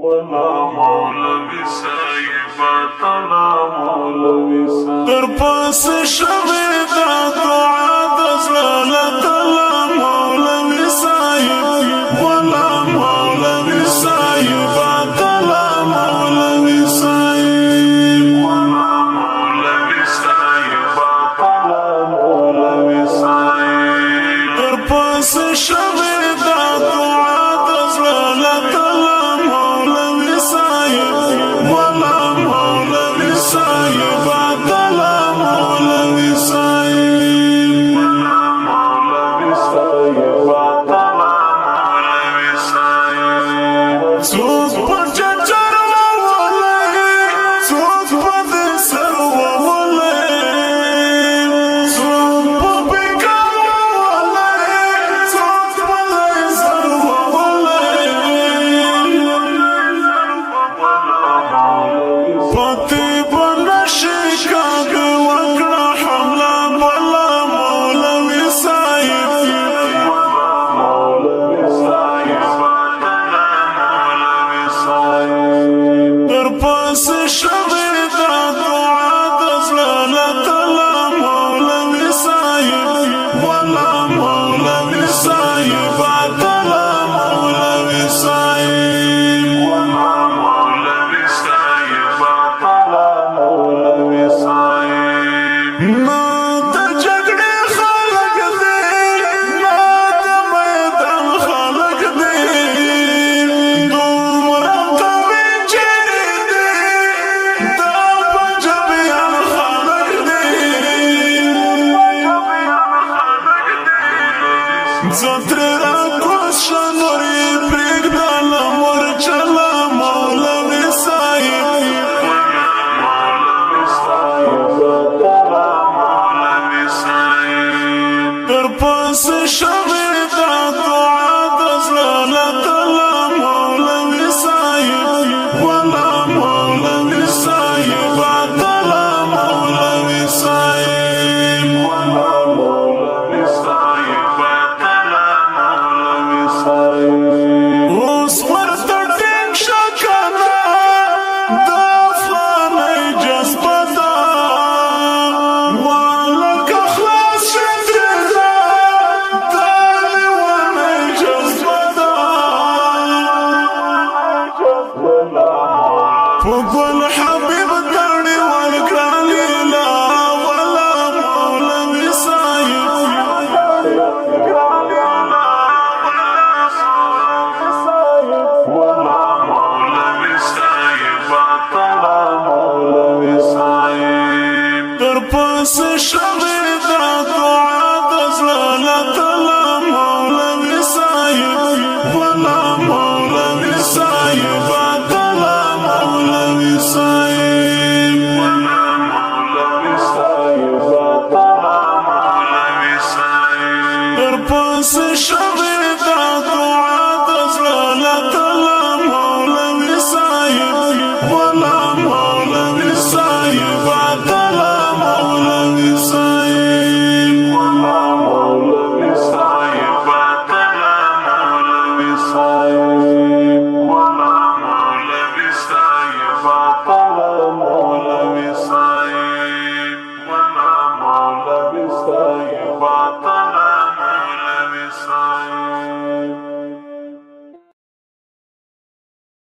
ولا مولوی صاحب تلا مولوی صاحب در پاس شوی دا دعا دزلال تلا مولوی صاحب ولا مولوی صاحب تلا مولوی صاحب ولا مولوی صاحب تلا مولوی صاحب در پاس شوی دا دعا دزلال تلا مولوی صاحب ولا مولوی صاحب تلا مولوی صاحب ولا مولوی صاحب تلا مولوی صاحب څوک په چچر وولای څوک په سر وولای څوک په بیکار وولای څوک په سر وولای پتی بنشي کاږ وکړه حمله بلا مولوی صاحب مولوی صاحب مولوی صاحب در پاس شوی دا دعا دزلال تلا مولوی صاحب ولا مولوی صاحب تلا مولوی صاحب ولا مولوی صاحب تلا مولوی صاحب نا د جګړې خلک دې نا د میدان خلک دې دومره قوي چیرې دې دا پنجابیان خلک دې زه ترې راکوز شه نور یې پرېږده له مورچله مولوي صاحب در پاس شوی دا دعا دزلال تلا مولوی صاحب ولا مولوی صاحب تلا مولوی صاحب ولا مولوی صاحب تلا مولوی صاحب اوس ورته ټینګ شه کنه د افغانۍ جذبه ده والکه خلاص شه ترېنه د لیونۍ جذبه ده په ګل حبیب ګڼې ورکړه لیلا ولا مولوي صاحب ولا مولوي صاحب تلا مولوي صاحب در پاس شوی